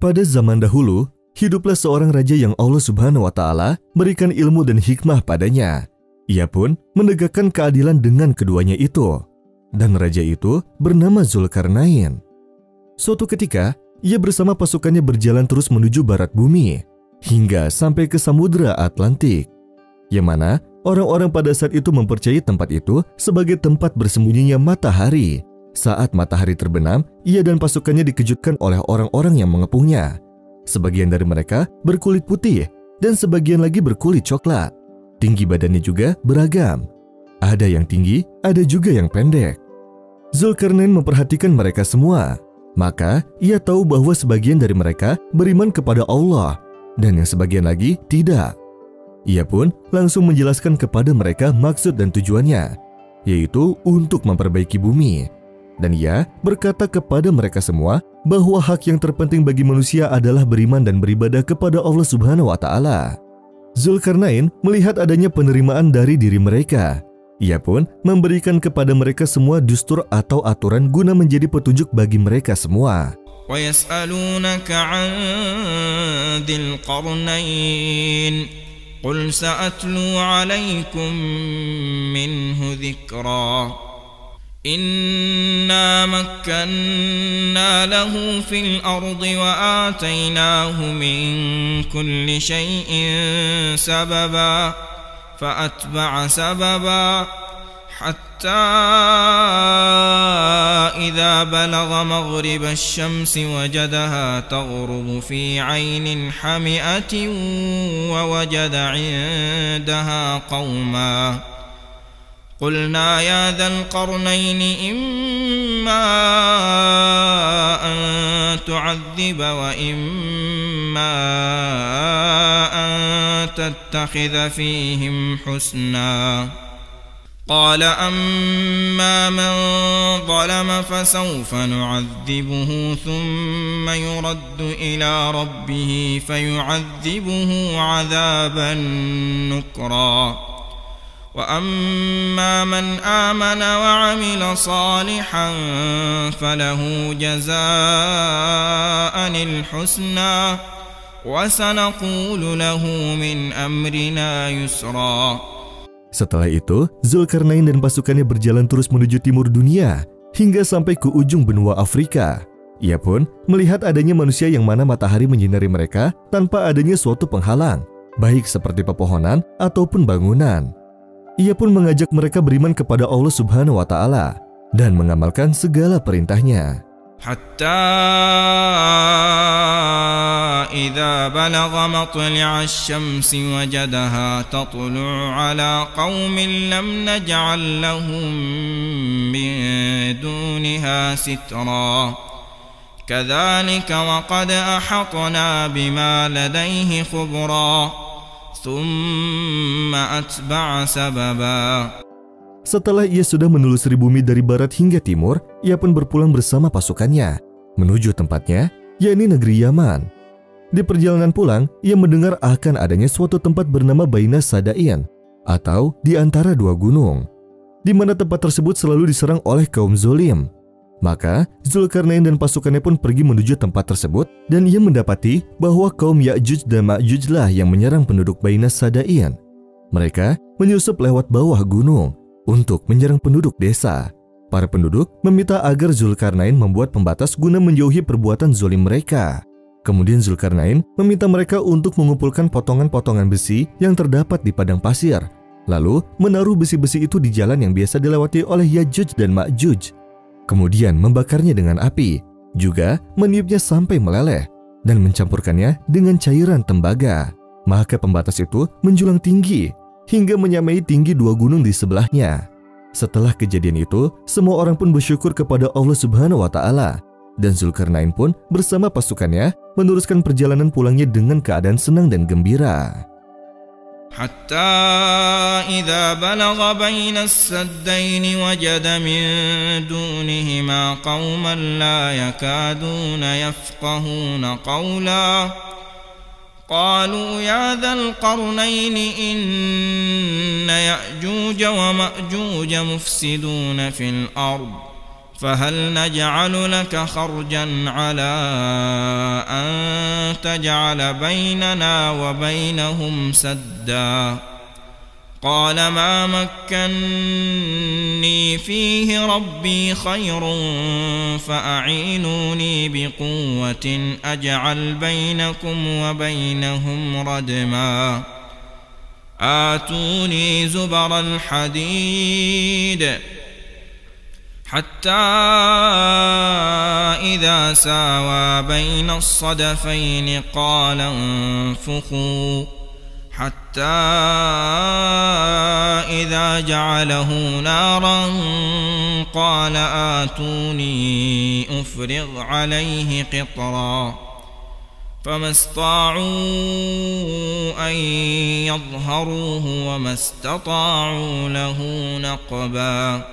Pada zaman dahulu, hiduplah seorang raja yang Allah Subhanahu wa Ta'ala berikan ilmu dan hikmah padanya. Ia pun menegakkan keadilan dengan keduanya itu. Dan raja itu bernama Zulkarnain. Suatu ketika, ia bersama pasukannya berjalan terus menuju barat bumi, hingga sampai ke Samudra Atlantik, yang mana orang-orang pada saat itu mempercayai tempat itu sebagai tempat bersembunyinya matahari. Saat matahari terbenam, ia dan pasukannya dikejutkan oleh orang-orang yang mengepungnya. Sebagian dari mereka berkulit putih dan sebagian lagi berkulit coklat. Tinggi badannya juga beragam. Ada yang tinggi, ada juga yang pendek. Zulkarnain memperhatikan mereka semua. Maka ia tahu bahwa sebagian dari mereka beriman kepada Allah dan yang sebagian lagi tidak. Ia pun langsung menjelaskan kepada mereka maksud dan tujuannya, yaitu untuk memperbaiki bumi. Dan ia berkata kepada mereka semua bahwa hak yang terpenting bagi manusia adalah beriman dan beribadah kepada Allah Subhanahu wa Ta'ala. Zulkarnain melihat adanya penerimaan dari diri mereka. Ia pun memberikan kepada mereka semua dustur atau aturan guna menjadi petunjuk bagi mereka semua. وَيَسْأَلُونَكَ عَنْ ذِي الْقَرْنَيْنِ قُلْ سَأَتْلُو عَلَيْكُمْ مِنْهُ ذِكْرًا إِنَّا مَكَّنَّا لَهُ فِي الْأَرْضِ وَآتَيْنَاهُ مِنْ كُلِّ شَيْءٍ سَبَبًا فَأَتْبَعَ سَبَبًا حَتَّى إِذَا بَلَغَ مَغْرِبَ الشَّمْسِ وَجَدَهَا تَغْرُبُ فِي عَيْنٍ حَمِئَةٍ وَوَجَدَ عِندَهَا قَوْمًا قُلْنَا يَا ذَا الْقَرْنَيْنِ إِمَّا أَن تُعَذِّبَ وَإِمَّا أَن تَتَّخِذَ فِيهِمْ حُسْنًا قَالَ أَمَّا مَنْ ظَلَمَ فَسَوْفَ نُعَذِّبُهُ ثُمَّ يُرَدُّ إِلَى رَبِّهِ فَيُعَذِّبُهُ عَذَابًا نُكْرًا وَأَمَّا مَنْ آمَنَ وَعَمِلَ صَالِحًا فَلَهُ جَزَاءً الْحُسْنَى وَسَنَقُولُ لَهُ مِنْ أَمْرِنَا يُسْرًا. Setelah itu, Zulkarnain dan pasukannya berjalan terus menuju timur dunia hingga sampai ke ujung benua Afrika. Ia pun melihat adanya manusia yang mana matahari menyinari mereka tanpa adanya suatu penghalang, baik seperti pepohonan ataupun bangunan. Ia pun mengajak mereka beriman kepada Allah Subhanahu wa Ta'ala dan mengamalkan segala perintahnya. حتى إذا بلغ مطلع الشمس وجدها تطلع على قوم لم نجعل لهم من دونها سترا كذلك وقد أحطنا بما لديه خبرا ثم أتبع سببا. Setelah ia sudah menelusuri bumi dari barat hingga timur, ia pun berpulang bersama pasukannya menuju tempatnya, yakni negeri Yaman. Di perjalanan pulang, ia mendengar akan adanya suatu tempat bernama Baina Sadain, atau di antara dua gunung, di mana tempat tersebut selalu diserang oleh kaum zolim. Maka Zulkarnain dan pasukannya pun pergi menuju tempat tersebut, dan ia mendapati bahwa kaum Ya'juj dan Ma'juj lah yang menyerang penduduk Baina Sadain. Mereka menyusup lewat bawah gunung untuk menyerang penduduk desa. Para penduduk meminta agar Zulkarnain membuat pembatas guna menjauhi perbuatan zolim mereka. Kemudian Zulkarnain meminta mereka untuk mengumpulkan potongan-potongan besi yang terdapat di padang pasir, lalu menaruh besi-besi itu di jalan yang biasa dilewati oleh Ya'juj dan Ma'juj. Kemudian membakarnya dengan api, juga meniupnya sampai meleleh, dan mencampurkannya dengan cairan tembaga. Maka pembatas itu menjulang tinggi, hingga menyamai tinggi dua gunung di sebelahnya. Setelah kejadian itu, semua orang pun bersyukur kepada Allah Subhanahu wa Ta'ala, dan Zulkarnain pun bersama pasukannya meneruskan perjalanan pulangnya dengan keadaan senang dan gembira. حتى إذا بلغ بين السدين وجد من دونهما قوما لا يكادون يفقهون قولا قالوا يا ذا القرنين إن يأجوج ومأجوج مفسدون في الأرض فهل نجعل لك خرجا على أن تجعل بيننا وبينهم سدا قال ما مكني فيه ربي خير فأعينوني بقوة أجعل بينكم وبينهم ردما آتوني زبر الحديد حتى إذا ساوى بين الصدفين قال انفخوا حتى إذا جعله نارا قال آتوني أفرغ عليه قطرا فما استطاعوا أن يظهروه وما استطاعوا له نقبا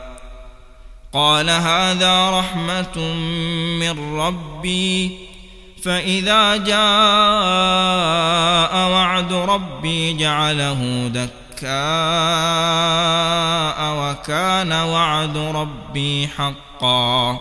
قال هذا رحمة من ربي فإذا جاء وعد ربي جعله دكاء وكان وعد ربي حقا